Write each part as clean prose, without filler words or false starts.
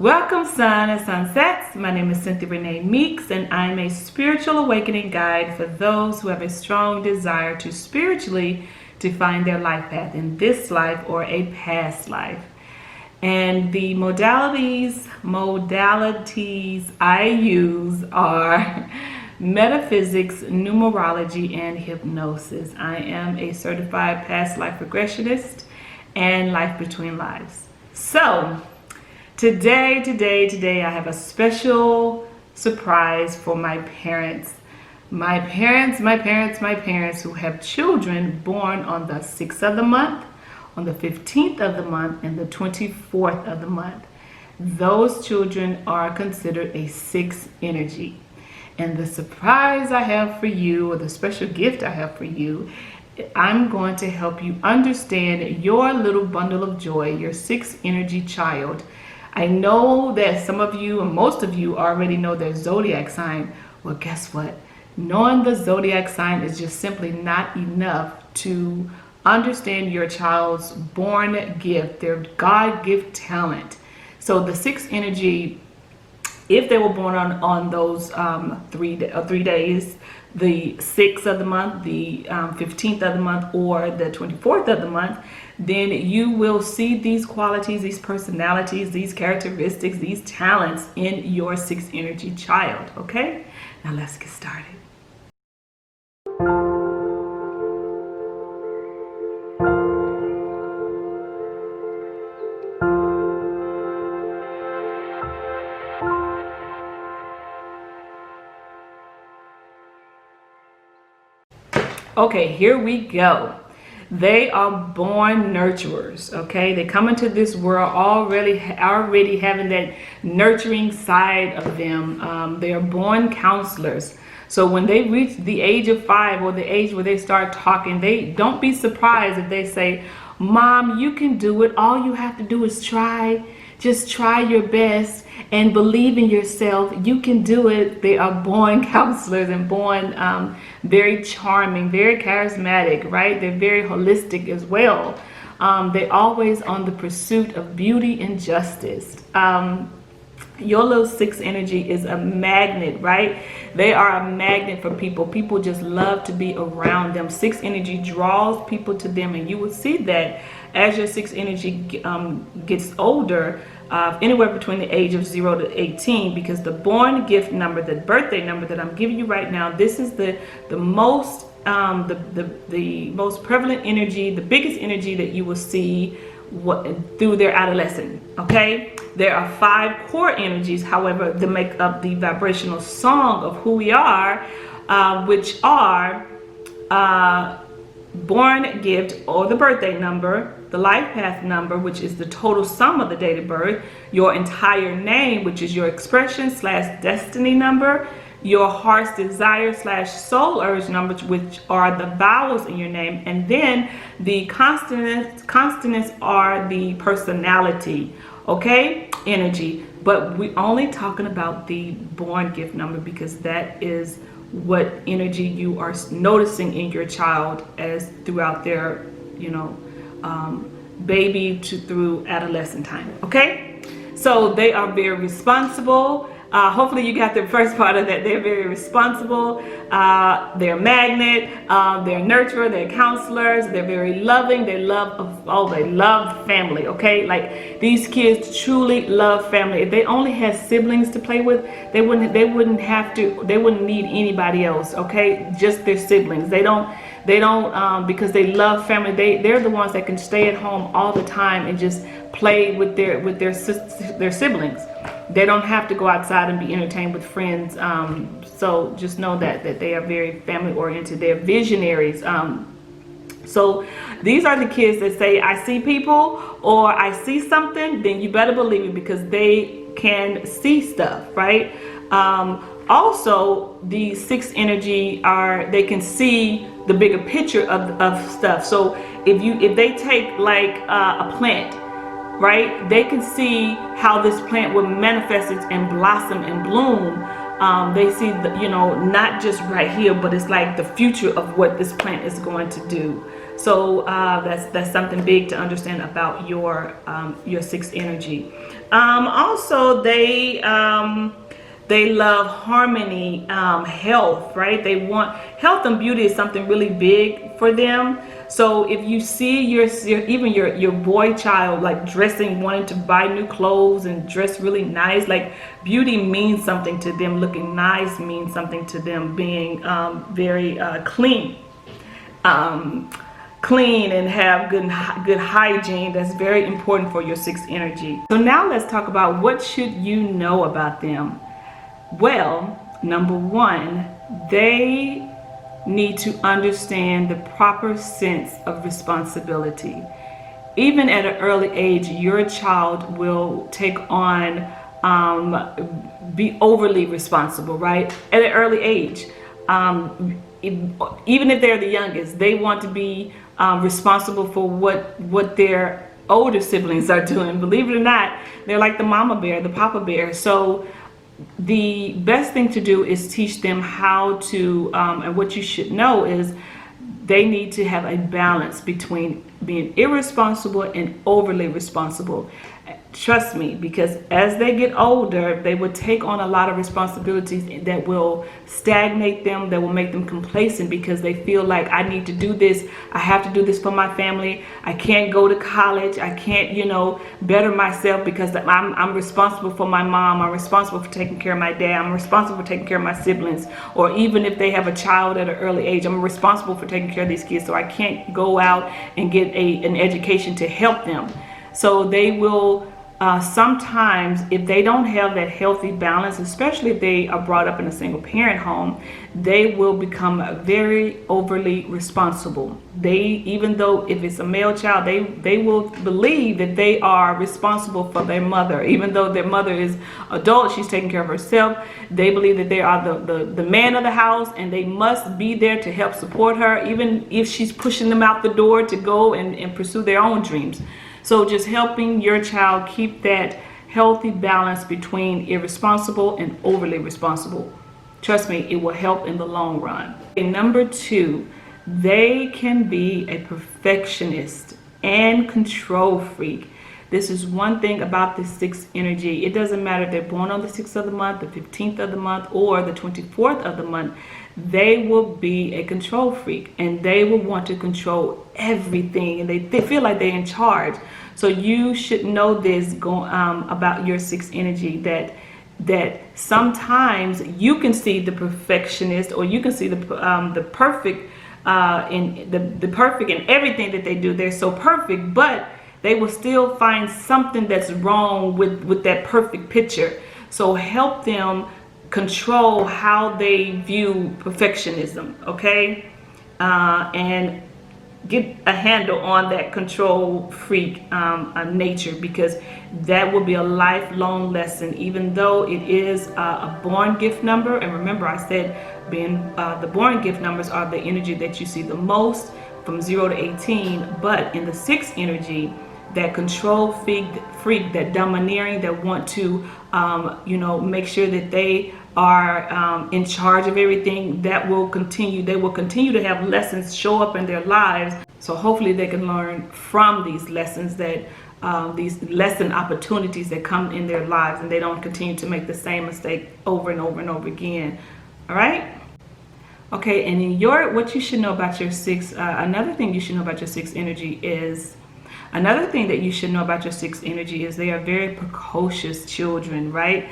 Welcome, sun and sunsets. My name is Cynthia Meeks, and I'm a spiritual awakening guide for those who have a strong desire to spiritually define their life path in this life or a past life. And the modalities I use are metaphysics, numerology, and hypnosis. I am a certified past life regressionist and life between lives. So Today, I have a special surprise for my parents. My parents who have children born on the 6th of the month, on the 15th of the month, and the 24th of the month. Those children are considered a 6 energy. And the surprise I have for you, or the special gift I have for you, I'm going to help you understand your little bundle of joy, your 6 energy child. I know that some of you, and most of you, already know their zodiac sign. Well, guess what? Knowing the zodiac sign is just simply not enough to understand your child's born gift, their God-gift talent. So the 6 energy, if they were born on those 3 days, the 6th of the month, the 15th of the month, or the 24th of the month, then you will see these qualities, these personalities, these characteristics, these talents in your 6 energy child. Okay, now let's get started. Okay, here we go. They are born nurturers, okay? They come into this world already having that nurturing side of them. They are born counselors. So when they reach the age of 5, or the age where they start talking, don't be surprised if they say, "Mom, you can do it. All you have to do is try. Just try your best and believe in yourself. You can do it." They are born counselors and born very charming, very charismatic, right? They're very holistic as well. They're always on the pursuit of beauty and justice. Your little 6 energy is a magnet, right? They are a magnet for people. People just love to be around them. 6 energy draws people to them, and you will see that as your 6 energy gets older, anywhere between the age of 0 to 18, because the born gift number, the birthday number that I'm giving you right now, this is the most most prevalent energy, the biggest energy that you will see through their adolescence. Okay, there are 5 core energies, however, that make up the vibrational song of who we are, which are born gift, or the birthday number, the life path number, which is the total sum of the date of birth, your entire name, which is your expression / destiny number, your heart's desire / soul urge numbers, which are the vowels in your name, and then the consonants are the personality, okay, energy. But we're only talking about the born gift number because that is what energy you are noticing in your child as throughout their, baby through adolescent time. Okay, so they are very responsible. Hopefully you got the first part of that. They're very responsible. They're a magnet. They're a nurturer. They're counselors. They're very loving. They love family. Okay, like these kids truly love family. If they only had siblings to play with, they wouldn't need anybody else. Okay, just their siblings. They don't because they love family. They're the ones that can stay at home all the time and just play with their siblings. They don't have to go outside and be entertained with friends. So just know that they are very family oriented. They're visionaries. So these are the kids that say, "I see people," or "I see something," then you better believe it, because they can see stuff, right? Also, the 6 energy they can see the bigger picture of stuff. So if they take like a plant, right, they can see how this plant will manifest and blossom and bloom. They see not just right here, but it's like the future of what this plant is going to do. So that's something big to understand about your sixth energy. Also, they love harmony, health, right? They want health and beauty is something really big for them. So if you see your boy child like dressing, wanting to buy new clothes and dress really nice, like beauty means something to them. Looking nice means something to them. Being very clean. Clean and have good hygiene, that's very important for your sixth energy. So now let's talk about what should you know about them. Well, number one, they need to understand the proper sense of responsibility. Even at an early age, your child will take on be overly responsible, right? At an early age. Even if they're the youngest, they want to be responsible for what their older siblings are doing. Believe it or not, they're like the mama bear, the papa bear. So the best thing to do is teach them how to, and what you should know is they need to have a balance between being irresponsible and overly responsible. Trust me, because as they get older, they will take on a lot of responsibilities that will stagnate them, that will make them complacent, because they feel like, I need to do this, I have to do this for my family, I can't go to college, I can't, better myself because I'm responsible for my mom, I'm responsible for taking care of my dad, I'm responsible for taking care of my siblings, or even if they have a child at an early age, I'm responsible for taking care of these kids, so I can't go out and get an education to help them. So they will sometimes, if they don't have that healthy balance, especially if they are brought up in a single parent home, they will become very overly responsible. Even though if it's a male child, they will believe that they are responsible for their mother. Even though their mother is adult, she's taking care of herself, they believe that they are the man of the house and they must be there to help support her, even if she's pushing them out the door to go and pursue their own dreams. So just helping your child keep that healthy balance between irresponsible and overly responsible. Trust me, it will help in the long run. And number two, they can be a perfectionist and control freak. This is one thing about the sixth energy. It doesn't matter if they're born on the 6th of the month, the 15th of the month, or the 24th of the month. They will be a control freak and they will want to control everything, and they feel like they're in charge. So you should know this about your sixth energy, that sometimes you can see the perfectionist, or you can see the perfect in the perfect in everything that they do. They're so perfect, but they will still find something that's wrong with that perfect picture. So help them control how they view perfectionism, okay? And get a handle on that control freak nature, because that will be a lifelong lesson, even though it is a born gift number. And remember, I said the born gift numbers are the energy that you see the most from 0 to 18, but in the sixth energy, that control freak, that domineering, that want to make sure that they are in charge of everything, that will continue. They will continue to have lessons show up in their lives. So hopefully they can learn from these lessons, that these lesson opportunities that come in their lives, and they don't continue to make the same mistake over and over and over again. All right. Okay, and in what you should know about your sixth, another thing you should know about your sixth energy is, another thing that you should know about your sixth energy is they are very precocious children, right?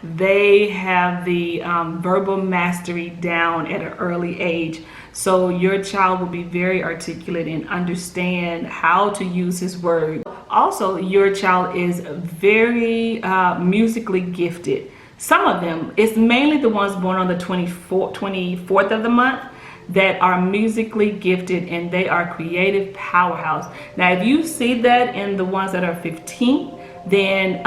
They have the verbal mastery down at an early age. So your child will be very articulate and understand how to use his words. Also, your child is very musically gifted. Some of them, it's mainly the ones born on the 24th of the month, that are musically gifted, and they are creative powerhouse. Now, if you see that in the ones that are 15, then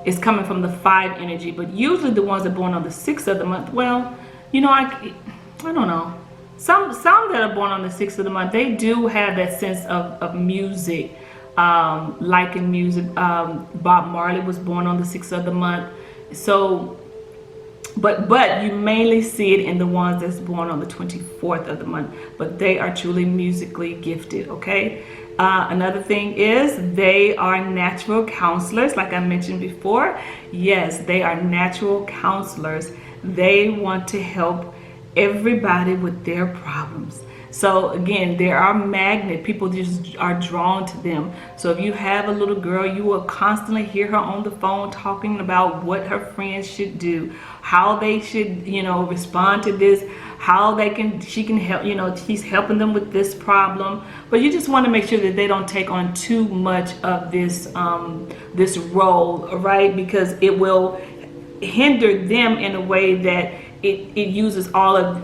it's coming from the 5 energy. But usually the ones that are born on the 6th of the month, well, I don't know. Some that are born on the 6th of the month, they do have that sense of music, like in music. Bob Marley was born on the 6th of the month. So But you mainly see it in the ones that's born on the 24th of the month. But they are truly musically gifted, okay? Another thing is they are natural counselors, like I mentioned before. Yes, they are natural counselors. They want to help everybody with their problems. So again, they are magnet. People just are drawn to them. So if you have a little girl, you will constantly hear her on the phone talking about what her friends should do, how they should, respond to this, how she can help, he's helping them with this problem. But you just want to make sure that they don't take on too much of this this role, right? Because it will hinder them in a way that it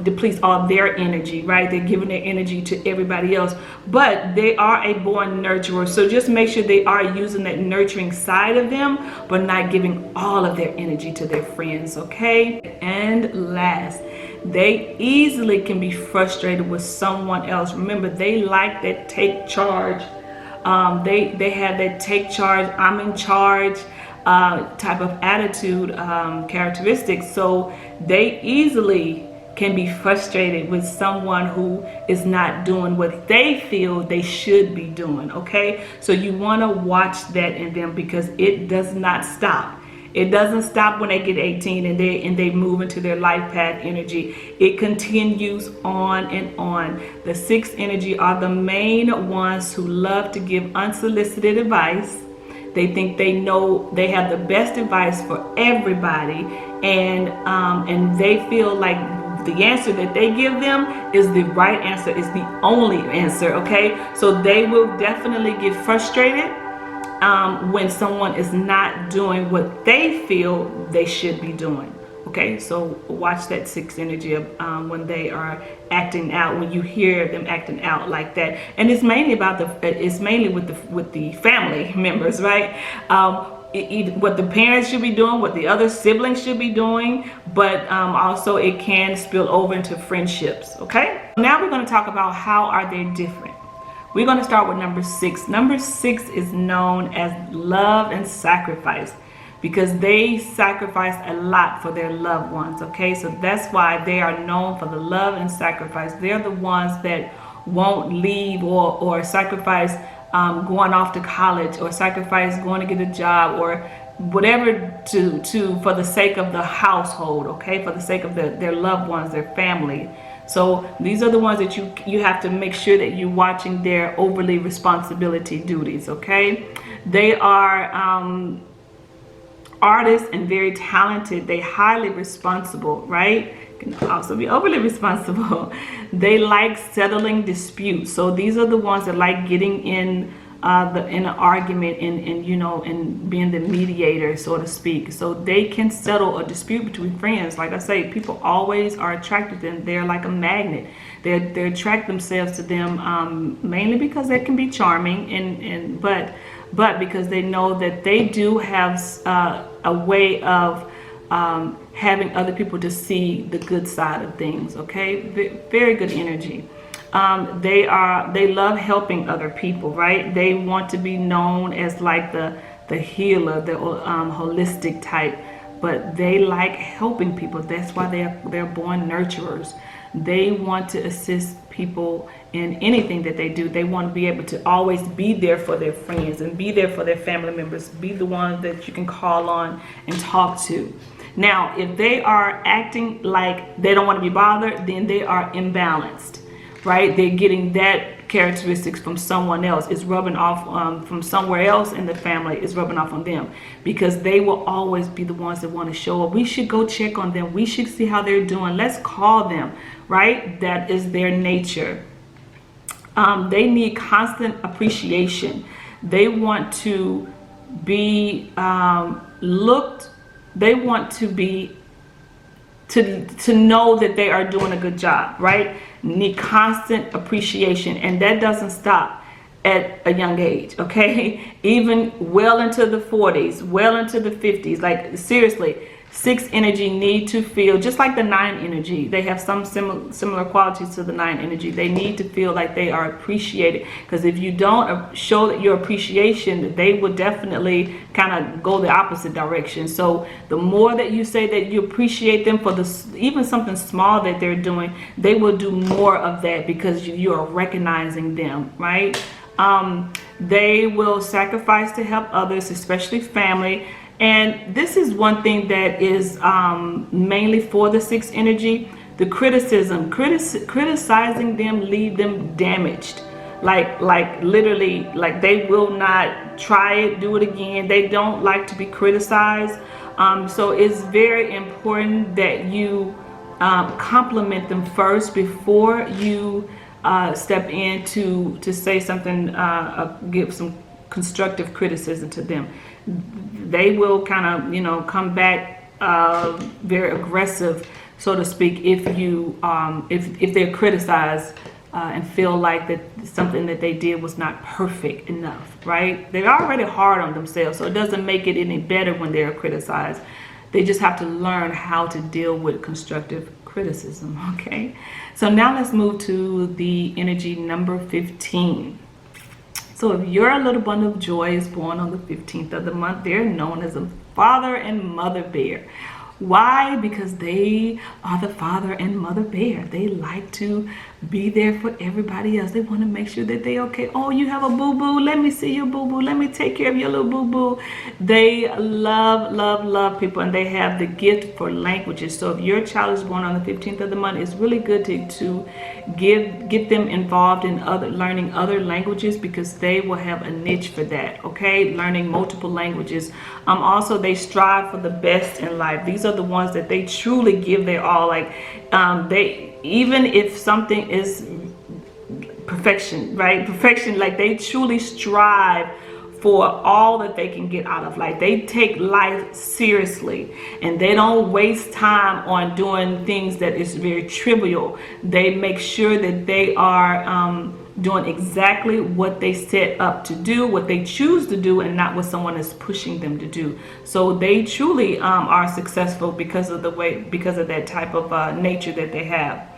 depletes all their energy, right? They're giving their energy to everybody else, but they are a born nurturer. So just make sure they are using that nurturing side of them, but not giving all of their energy to their friends, okay? And last, they easily can be frustrated with someone else. Remember, they like that take charge. They have that take charge, I'm in charge type of attitude, characteristics. So they easily can be frustrated with someone who is not doing what they feel they should be doing, okay? So you want to watch that in them, because it does not stop. It doesn't stop when they get 18 and they move into their life path energy. It continues on and on. The sixth energy are the main ones who love to give unsolicited advice. They think they know they have the best advice for everybody, and they feel like the answer that they give them is the right answer, is the only answer, okay? So they will definitely get frustrated when someone is not doing what they feel they should be doing. Okay, so watch that sixth energy of when they are acting out, when you hear them acting out like that. And it's mainly with the family members, right? What the parents should be doing, what the other siblings should be doing, but also it can spill over into friendships, okay? Now we're going to talk about how are they different. We're going to start with number 6. Number 6 is known as love and sacrifice, because they sacrifice a lot for their loved ones, okay? So that's why they are known for the love and sacrifice. They're the ones that won't leave or sacrifice going off to college, or sacrifice going to get a job, or whatever for the sake of the household, okay? For the sake of their loved ones, their family. So these are the ones that you have to make sure that you're watching their overly responsibility duties, okay? They are artists and very talented. They highly responsible, right? Can also be overly responsible. They like settling disputes. So these are the ones that like getting in an argument and being the mediator, so to speak. So they can settle a dispute between friends. Like I say, people always are attracted to them. They're like a magnet. They attract themselves to them mainly because they can be charming, but because they know that they do have a way of having other people to see the good side of things, okay? Very good energy. They love helping other people, right? They want to be known as like the healer, the holistic type, but they like helping people. That's why they're born nurturers. They want to assist people in anything that they do. They want to be able to always be there for their friends and be there for their family members, be the one that you can call on and talk to. Now, if they are acting like they don't want to be bothered, then they are imbalanced, right? They're getting that characteristics from someone else. It's rubbing off from somewhere else in the family. It's rubbing off on them, because they will always be the ones that want to show up. We should go check on them. We should see how they're doing. Let's call them, right? That is their nature. They need constant appreciation. They want to be looked. They want to be to know that they are doing a good job, right? Need constant appreciation, and that doesn't stop at a young age, okay? Even well into the 40s, well into the 50s. Like seriously, 6 energy need to feel just like the 9 energy. They have some similar qualities to the 9 energy. They need to feel like they are appreciated, because if you don't show that your appreciation, they will definitely kind of go the opposite direction. So the more that you say that you appreciate them for even something small that they're doing, they will do more of that because you are recognizing them, right? They will sacrifice to help others, especially family. And this is one thing that is mainly for the 6 energy. The criticism, criticizing them leave them damaged. Like literally, like they will not try it, do it again. They don't like to be criticized. So it's very important that you compliment them first before you step in to say something, give some constructive criticism to them. They will kind of, you know, come back very aggressive, so to speak, if you if they're criticized and feel like that something that they did was not perfect enough, right? They're already hard on themselves, so it doesn't make it any better when they're criticized. They just have to learn how to deal with constructive criticism, okay? So now let's move to the energy number 15. So if your little bundle of joy is born on the 15th of the month, they're known as a father and mother bear. Why? Because they are the father and mother bear. They like to be there for everybody else. They want to make sure that they're okay. Oh, you have a boo-boo. Let me see your boo-boo. Let me take care of your little boo-boo. They love people, and they have the gift for languages. So if your child is born on the 15th of the month, it's really good to get them involved in learning other languages, because they will have a niche for that, okay? Learning multiple languages. Also, they strive for the best in life. These are the ones that they truly give their all. Like even if something is perfection, right? Perfection, like they truly strive for all that they can get out of life. They take life seriously, and they don't waste time on doing things that is very trivial. They make sure that they are doing exactly what they set up to do, what they choose to do, and not what someone is pushing them to do. So they truly are successful because of that type of nature that they have.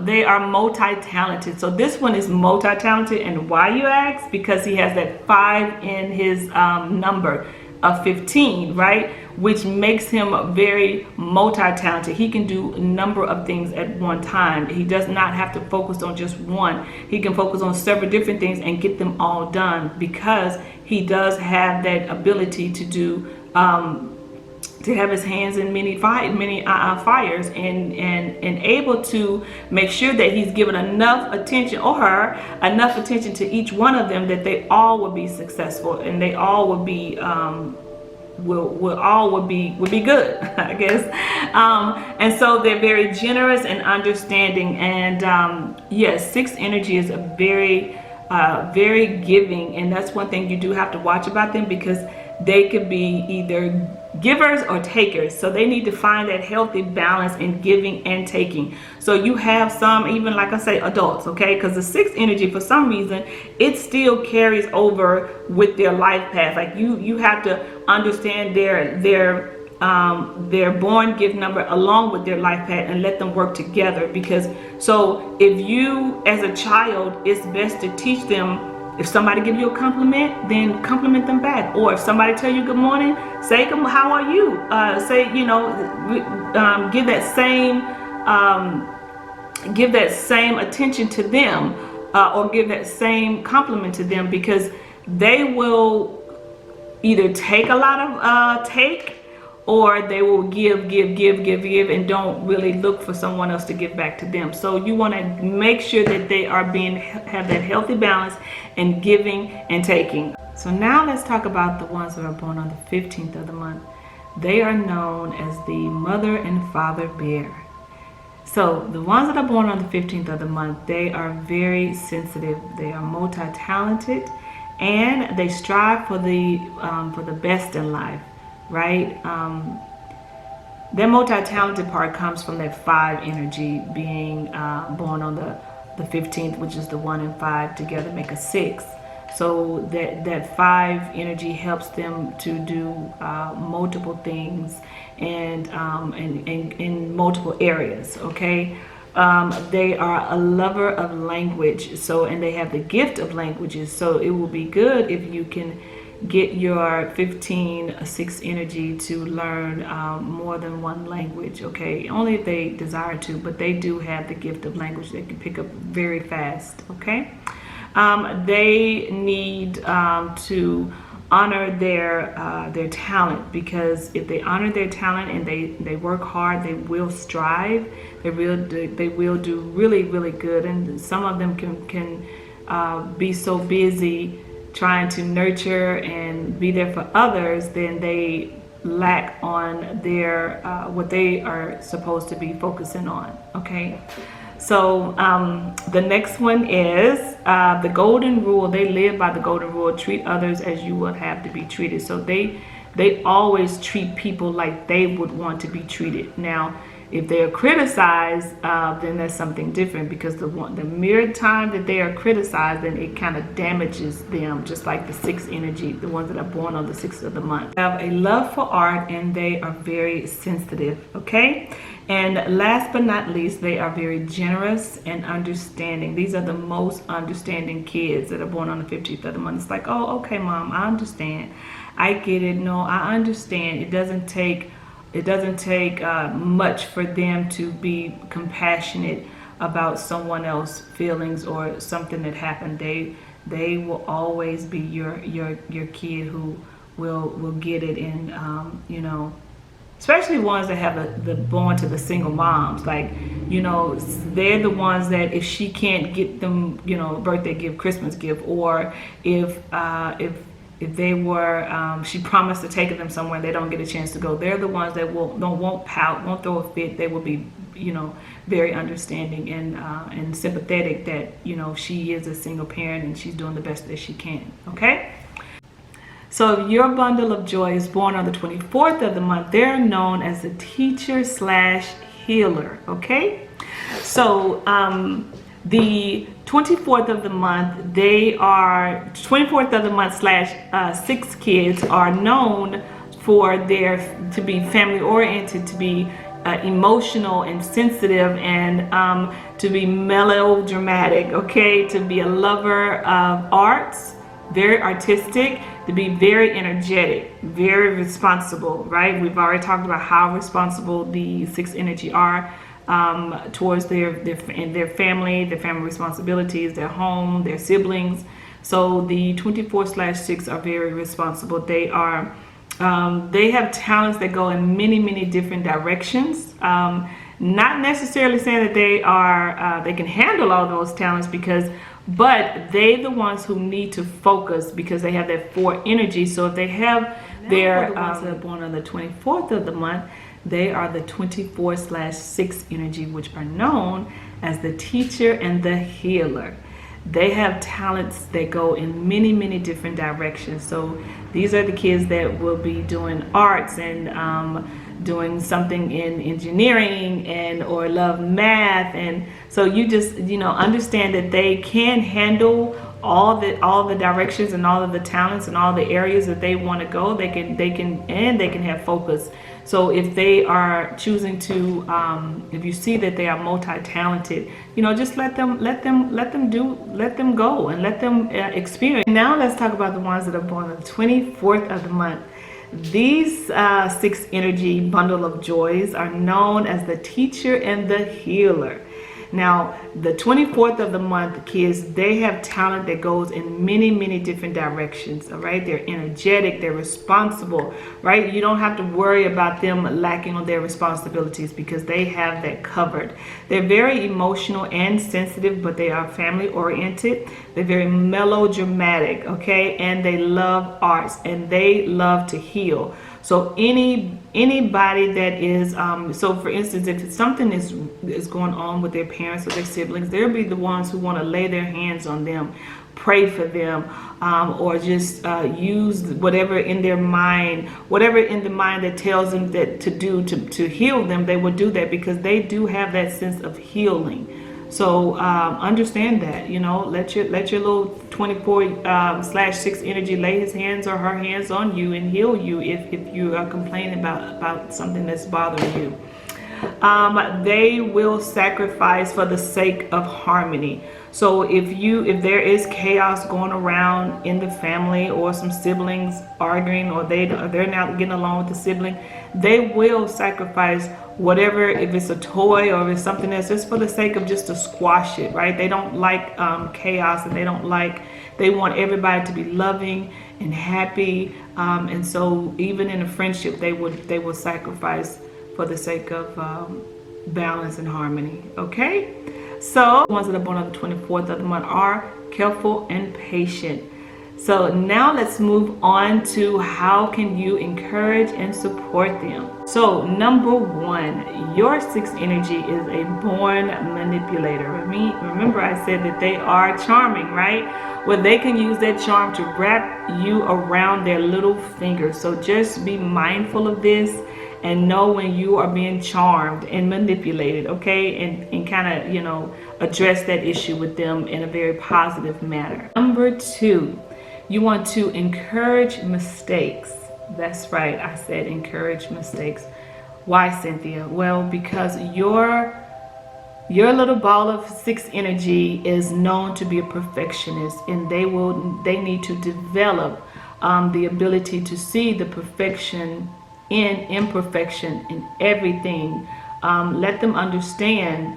They are multi-talented. So this one is multi-talented, and why, you ask? Because he has that 5 in his number of 15, right? Which makes him very multi-talented. He can do a number of things at one time. He does not have to focus on just one. He can focus on several different things and get them all done, because he does have that ability to do to have his hands in many fires, and able to make sure that he's given enough attention, or her enough attention, to each one of them, that they all will be successful, and they all will be would be good, I guess. And so they're very generous and understanding, and yes, 6 energy is a very giving, and that's one thing you do have to watch about them, because they could be either givers or takers. So they need to find that healthy balance in giving and taking. So you have some, even like I say, adults, okay? Because the 6 energy, for some reason, it still carries over with their life path. Like you have to understand their born gift number along with their life path, and let them work together. Because so if you, as a child, it's best to teach them. If somebody give you a compliment, then compliment them back. Or if somebody tell you good morning, say, how are you? Say, you know, give that same attention to them, or give that same compliment to them, because they will either take a lot of or they will give, and don't really look for someone else to give back to them. So you want to make sure that they are have that healthy balance in giving and taking. So now let's talk about the ones that are born on the 15th of the month. They are known as the mother and father bear. So the ones that are born on the 15th of the month, they are very sensitive. They are multi-talented, and they strive for the best in life. Right? Their multi-talented part comes from that 5 energy, being born on the 15th, which is the 1 and 5 together make a 6. So that 5 energy helps them to do multiple things and in multiple areas. Okay. They are a lover of language, so, and they have the gift of languages, so it will be good if you can get your 15/6 energy to learn more than one language. Okay, only if they desire to, but they do have the gift of language. They can pick up very fast. Okay. They need to honor their talent, because if they honor their talent and they work hard, they will strive. They will do really good. And some of them can be so busy trying to nurture and be there for others, then they lack on their what they are supposed to be focusing on. Okay. So the next one is the golden rule. They live by the golden rule: treat others as you would have to be treated. So they always treat people like they would want to be treated. Now, if they are criticized, then that's something different, because the mere time that they are criticized, then it kind of damages them, just like the 6 energy, the ones that are born on the 6th of the month. They have a love for art, and they are very sensitive. Okay. And last but not least, they are very generous and understanding. These are the most understanding kids that are born on the 15th of the month. It's like, oh, okay, Mom, I understand. I get it. No, I understand. It doesn't take much for them to be compassionate about someone else's feelings or something that happened. They will always be your kid who will get it. And especially ones that have the born to the single moms, like, they're the ones that if she can't get them, birthday gift, Christmas gift, or if they were, she promised to take them somewhere and they don't get a chance to go, they're the ones that won't pout, won't throw a fit. They will be, very understanding and sympathetic that, she is a single parent and she's doing the best that she can. Okay. So if your bundle of joy is born on the 24th of the month, they're known as the teacher/healer. Okay. So the 24th of the month, they are 24th of the month /6 kids are known for to be family oriented, to be emotional and sensitive, and to be melodramatic. Okay, to be a lover of arts, very artistic, to be very energetic, very responsible. Right? We've already talked about how responsible the 6 energy are. Towards their family, their family responsibilities, their home, their siblings. So the 24/6 are very responsible. They have talents that go in many different directions. Not necessarily saying that they can handle all those talents, but they the ones who need to focus, because they have that 4 energy. So if they have the ones that are born on the 24th of the month, they are the 24/6 energy, which are known as the teacher and the healer. They have talents that go in many different directions. So these are the kids that will be doing arts and doing something in engineering or love math. And so you just, understand that they can handle all the directions and all of the talents and all the areas that they want to go. They can have focus. So if they are choosing to, if you see that they are multi-talented, just let them go and let them experience. Now let's talk about the ones that are born on the 24th of the month. These 6 energy bundle of joys are known as the teacher and the healer. Now, the 24th of the month kids, they have talent that goes in many different directions. All right, they're energetic, they're responsible. Right, you don't have to worry about them lacking on their responsibilities, because they have that covered. They're very emotional and sensitive, but they are family oriented. They're very melodramatic. Okay, and they love arts and they love to heal. So anybody that is, so for instance, if something is going on with their parents or their siblings, they'll be the ones who want to lay their hands on them, pray for them, or just use whatever in their mind, whatever in the mind that tells them that to do to heal them. They will do that, because they do have that sense of healing. So understand that, you know, let your little 24/6 energy lay his hands or her hands on you and heal you if you are complaining about something that's bothering you. They will sacrifice for the sake of harmony. So if there is chaos going around in the family, or some siblings arguing, or they're not getting along with the sibling, they will sacrifice whatever, if it's a toy or if it's something else, just for the sake of just to squash it, right? They don't like chaos, and they want everybody to be loving and happy, and so even in a friendship, they will sacrifice for the sake of balance and harmony. Okay, so the ones that are born on the 24th of the month are careful and patient. So now let's move on to how can you encourage and support them. So number one, your sixth energy is a born manipulator. Remember I said that they are charming, right? Well, they can use that charm to wrap you around their little finger. So just be mindful of this and know when you are being charmed and manipulated, okay? And kind of, you know, address that issue with them in a very positive manner. Number two, you want to encourage mistakes. That's right, I said encourage mistakes. Why, Cynthia? Well, because your little ball of sixth energy is known to be a perfectionist, and they need to develop the ability to see the perfection in imperfection in everything. Let them understand.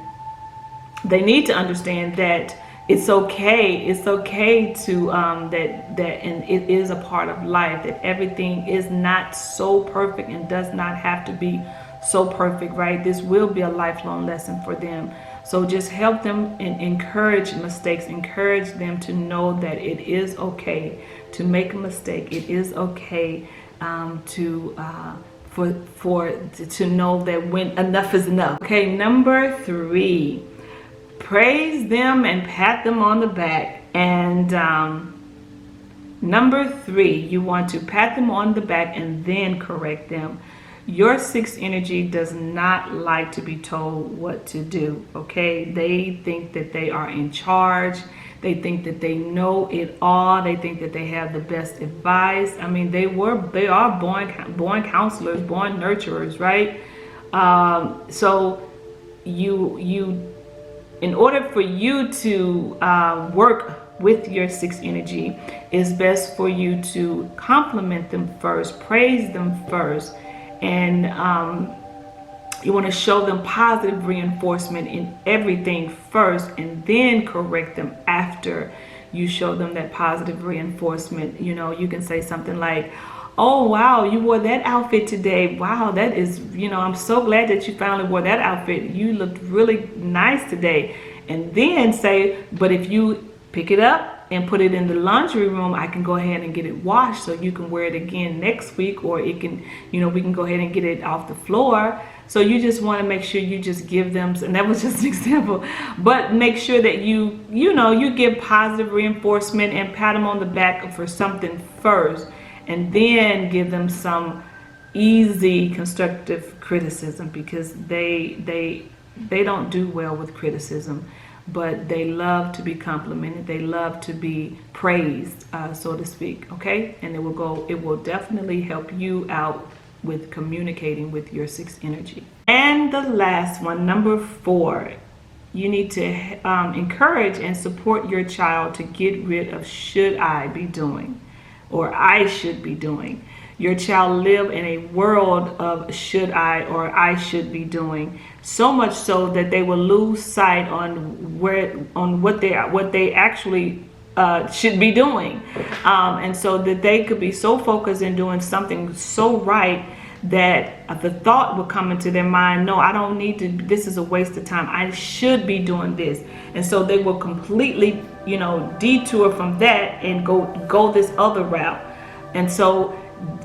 They need to understand that it's okay. It's okay to that and it is a part of life, that everything is not so perfect and does not have to be so perfect, right? This will be a lifelong lesson for them. So just help them and encourage mistakes. Encourage them to know that it is okay to make a mistake. It is okay to know that when enough is enough. Okay, number three, praise them and pat them on the back. And number three, you want to pat them on the back and then correct them. Your sixth energy does not like to be told what to do, okay? They think that they are in charge. They think that they know it all. They think that they have the best advice. I mean, they are born counselors, born nurturers, right? So in order for you to work with your sixth energy, it's best for you to compliment them first, praise them first, and you want to show them positive reinforcement in everything first, and then correct them after you show them that positive reinforcement. You know, you can say something like, oh wow, you wore that outfit today. Wow, that is, you know, I'm so glad that you finally wore that outfit. You looked really nice today. And then say, but if you pick it up and put it in the laundry room, I can go ahead and get it washed so you can wear it again next week, or it can, you know, we can go ahead and get it off the floor. So you just want to make sure you just give them, and that was just an example, but make sure that you give positive reinforcement and pat them on the back for something first, and then give them some easy constructive criticism, because they don't do well with criticism, but they love to be complimented. They love to be praised, so to speak. Okay, and it will definitely help you out with communicating with your sixth energy. And the last one, number four, you need to encourage and support your child to get rid of should I be doing, or I should be doing. Your child live in a world of should I or I should be doing, so much so that they will lose sight on what they actually should be doing, and so that they could be so focused in doing something so right that the thought will come into their mind, no, I don't need to, this is a waste of time, I should be doing this. And so they will completely, detour from that and go this other route. And so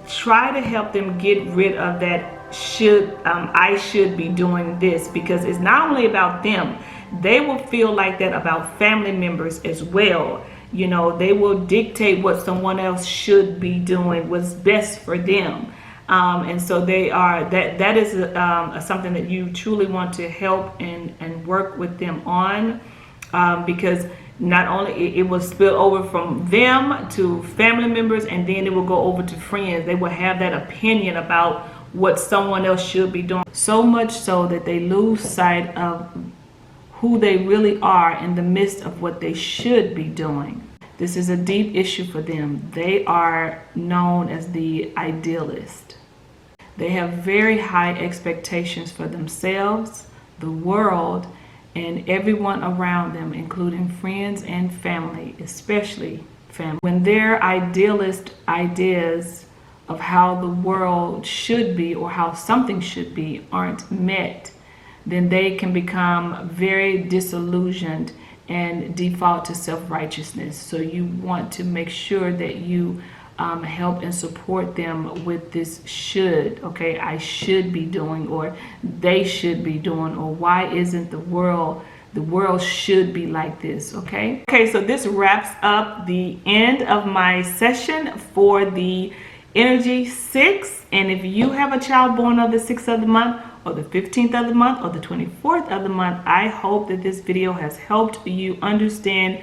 try to help them get rid of that I should be doing this, because it's not only about them. They will feel like that about family members as well. They will dictate what someone else should be doing, what's best for them. And so they are, that is something that you truly want to help and work with them on, because not only it will spill over from them to family members, and then it will go over to friends. They will have that opinion about what someone else should be doing, so much so that they lose sight of who they really are in the midst of what they should be doing. This is a deep issue for them. They are known as the idealist. They have very high expectations for themselves, the world, and everyone around them, including friends and family, especially family. When their idealist ideas of how the world should be or how something should be aren't met, then they can become very disillusioned and default to self-righteousness. So you want to make sure that you help and support them with this should, okay? I should be doing, or they should be doing, or why isn't the world should be like this, okay? Okay, so this wraps up the end of my session for the Energy 6. And if you have a child born on the 6th of the month, or the 15th of the month, or the 24th of the month, I hope that this video has helped you understand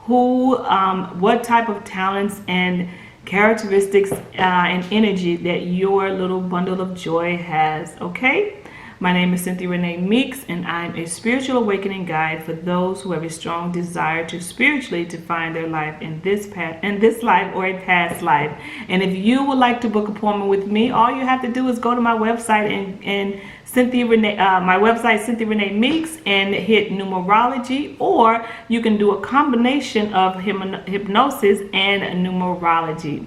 what type of talents and characteristics and energy that your little bundle of joy has, okay? My name is Cynthia Renee Meeks, and I'm a spiritual awakening guide for those who have a strong desire to spiritually define their life in this life or a past life. And if you would like to book an appointment with me, all you have to do is go to my website and Cynthia Renee, my website, Cynthia Renee Meeks, and hit numerology, or you can do a combination of hypnosis and numerology.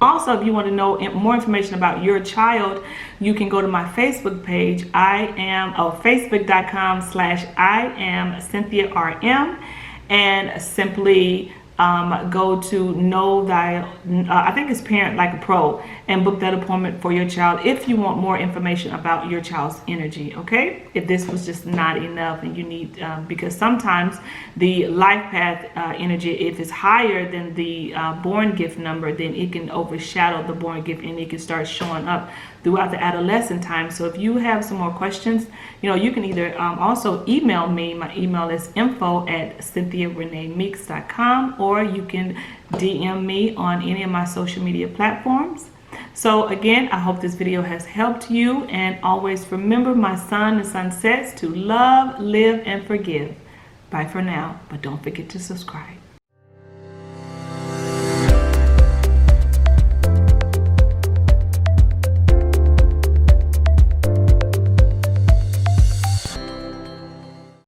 Also, if you want to know more information about your child, you can go to my Facebook page. Facebook.com/I am Cynthia RM, and simply go to Know Thy, I think it's Parent Like a Pro, and book that appointment for your child if you want more information about your child's energy, okay? If this was just not enough and you need, because sometimes the life path energy, if it's higher than the born gift number, then it can overshadow the born gift and it can start showing up throughout the adolescent time. So if you have some more questions, you can either also email me. My email is info@CynthiaReneeMeeks.com, or you can DM me on any of my social media platforms. So again, I hope this video has helped you, and always remember my sun, the sun sets, to love, live, and forgive. Bye for now, but don't forget to subscribe.